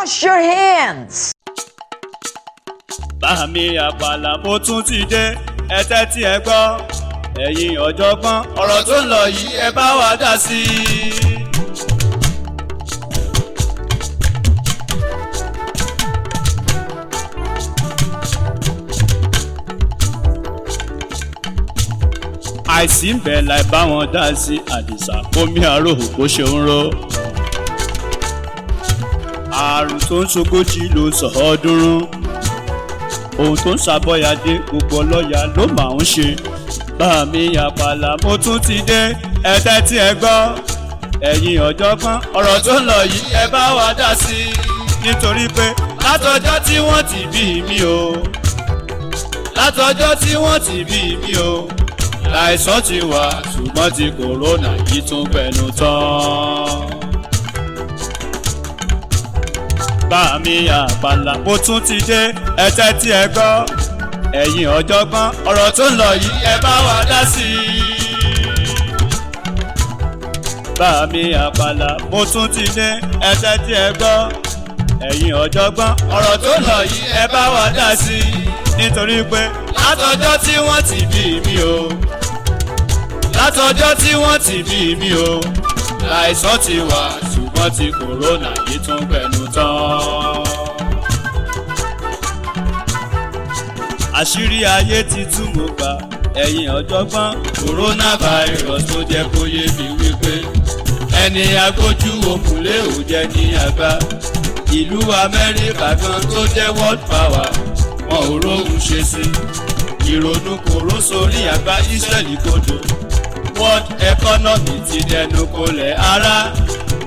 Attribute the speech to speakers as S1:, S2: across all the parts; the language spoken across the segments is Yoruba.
S1: Wash your hands.
S2: Bámi Àpàlà mo tún ti dé, ẹ tẹ́tí ẹ gbọ́. Ẹ̀yin ọ̀jọ̀gbọ́n, ọ̀rọ̀ tó ń lọ yìí ẹ bá wa dá sí i. Àìsí ń bẹ̀ láì bá wọn dá sí Àdìsá, omi àròhùn bó ṣe ń ró. Àrùn tó ń ṣogójì ló sọ ọdúnrún. Ohun tó ń ṣàbọ̀yàdé gbogbo ọlọ́yà ló máa ń ṣe. Bámi Àpàlà mo tún ti dé, ẹ tẹ́tí ẹ gbọ́. Ẹ̀yin ọ̀jọ̀gbọ́n, ọ̀rọ̀ tó ń lọ yìí ẹ bá wa dá sí i. Nítorí pé látọjọ́ tí wọ́n ti bí mi o, látọjọ́ tí wọ́n ti bí mi o, láìsàn ti wà ṣùgbọ́n ti kòrónà yìí tún gbẹnu tán. Bámi Àpàlà mo tún ti dé, ẹ tẹ́tí ẹ gbọ́. Ẹ̀yin ọ̀jọ̀gbọ́n, ọ̀rọ̀ tó ń lọ yìí ẹ bá wa dá sí i. Bámi Àpàlà mo tún ti dé, ẹ tẹ́tí ẹ gbọ́. Ẹ̀yin ọ̀jọ̀gbọ́n, ọ̀rọ̀ tó ń lọ yìí ẹ bá wa dá sí i. Nítorí pé látọjọ́ tí wọ́n ti bí mi o, látọjọ́ tí wọ́n ti bí mi o, láìsàn ti wà ṣùgbọ́n ti kòrónà yìí tún gbẹnu tán. Àṣírí ayé ti tú mo gbà, ẹ̀yin ọ̀jọ̀gbọ́n. Coronavirus tó jẹ́ kó yé mi wípé ẹni agbójú òkúlé ò jẹ́ ní àgbá. Ìlú Amẹ́ríkà kan tó jẹ́ world power wọn ò róhun ṣe sí. Ìrònú kòró sórí àgbá Ísírẹ́lì kodò. World economy ti dẹnu kọlẹ̀ ara.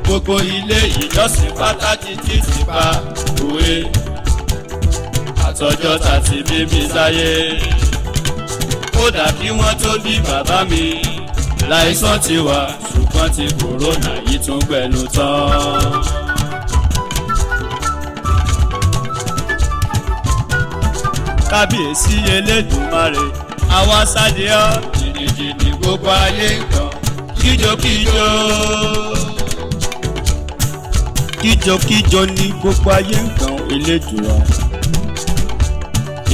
S2: Gbogbo ilé ìjọsìn pàtàkì títí pa òwe. Àtọjọ́ ta ti bí mi sáyé. Kódà kí wọ́n tó bí bàbá mi. Láìsàn ti wà ṣùgbọ́n ti kòrónà yìí tún gbẹnu tán. Kábíyèsí Elédùmarè, àwa sáde ọ́. Jìnnìjìnnì gbogbo ayé nǹkan, kíjokíjo. Kíjokíjo ní gbogbo ayé nǹkan Elédùà.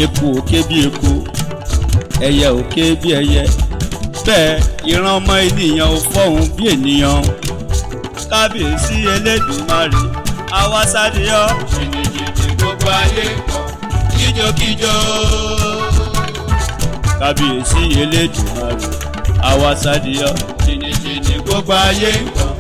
S2: Eku òkè bí eku, ẹyẹ òkè bí ẹyẹ. Bẹ́ẹ̀ ìran ọmọ ènìyàn ò fọ̀hún bí ènìyàn. Kábíyèsí Elédùmarè, àwa sáde ọ́. Jìnnìjìnnì gbogbo ayé nǹkan, kíjokíjo. Kábíyèsí Elédùmarè, àwa sáde ọ́. Jìnnìjìnnì gbogbo ayé nǹkan,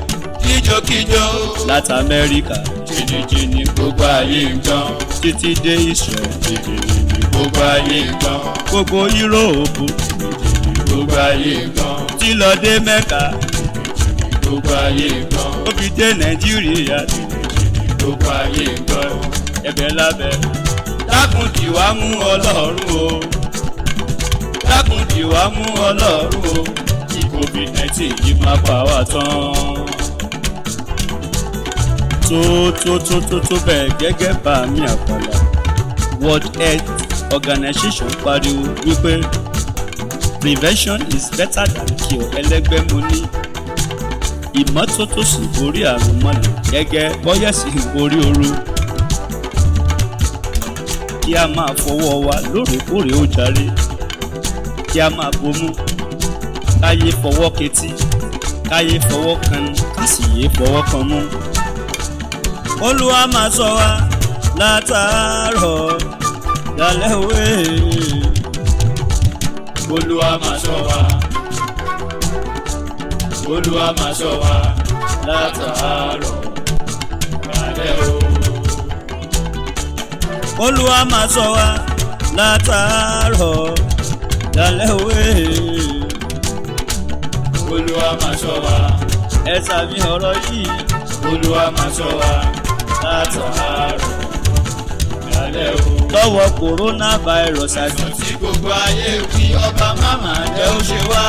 S2: kíjokíjo. Láti Amẹ́ríkà, jìnnìjìnnì gbogbo ayé nǹkan, títí dé Israel, jìnnìjìnnì gbogbo ayé nǹkan, gbogbo Yúróòpù, jìnnìjìnnì gbogbo ayé nǹkan, tí lọ dé Mẹ́kà, jìnnìjìnnì gbogbo ayé nǹkan, ó fi dé Nàìjíríà, jìnnìjìnnì gbogbo ayé nǹkan. Ẹ̀bẹ̀ lábẹ́ dákun dì wá mú Ọlọ́run o, dákun dì wá mú Ọlọ́run o, kí COVID-19 yìí má pa wá tán. Tó bẹ́ẹ̀ gẹ́gẹ́ Bámi Àpàlà. World Health Organization pariwo wípé prevention is better than cure. Ẹlẹ́gbẹ́ mo ní ìmọ́tótó sì borí àrùn mọ́lẹ̀ gẹ́gẹ́ bọ́yẹ̀ sì borí ooru. Kí a máa fọwọ́ wa lóòrèkóòrè ó jàre. Kí a máa bomú, káyé fọwọ́ ketí, káyé fọwọ́ kan, ká sì yé fọwọ́ kan mú. Olúwa máa ṣọ́ wa látàárọ̀ dalẹ́ òwe. Olúwa máa ṣọ́ wa, Olúwa máa ṣọ́ wa látàárọ̀ dalẹ́ òwe. Olúwa máa ṣọ́ wa látàárọ̀ dalẹ́ òwe. Olúwa máa ṣọ́ wa, ẹ sàmì ọ̀rọ̀ yìí. Olúwa máa ṣọ́ wa látàárọ̀ dalẹ́ òwe. Lọ́wọ́ coronavirus àti tí gbogbo ayé wí ọba máma jẹ́ ó ṣe wá.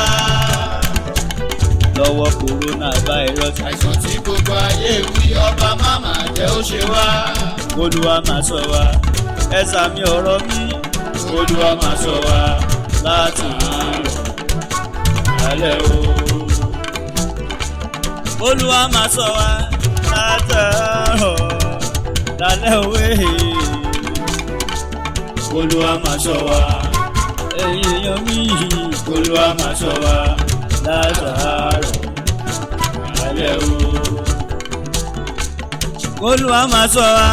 S2: Lọ́wọ́ coronavirus àìsàn tí gbogbo ayé wí ọba máma jẹ́ ó ṣe wá. Olúwa máa ṣọ́ wa, ẹ sàmì ọ̀rọ̀ mi. Olúwa máa ṣọ́ wa látàárọ̀ dalẹ́ òwe. Olúwa máa ṣọ́ wa látàárọ̀ lálẹ́ òwe. Olúwa máa ṣọ́ wa. Ẹ̀yin èèyàn mi. Olúwa máa ṣọ́ wa. Látàárọ̀ lálẹ́ o. Olúwa máa ṣọ́ wa.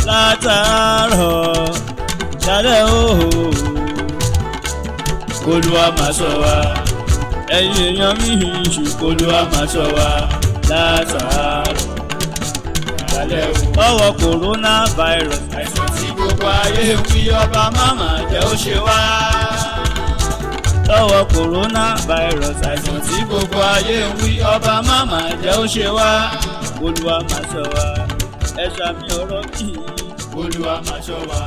S2: Látàárọ̀ lálẹ́ o. Olúwa máa ṣọ́ wa. Ẹ̀yin èèyàn mi. Olúwa máa ṣọ́ wa. Látàárọ̀ lálẹ́ o. Ọwọ́ coronavirus. Àìsàn tí gbogbo ayé ń wí ọba máma jẹ́ ó ṣe wá. Lọ́wọ́ coronavirus. Àìsàn tí gbogbo ayé ń wí ọba máma jẹ́ ó ṣe wá. Olúwa máa ṣọ́ wa. Ẹ ṣàmì ọ̀rọ̀ kìí. Olúwa máa ṣọ́ wa.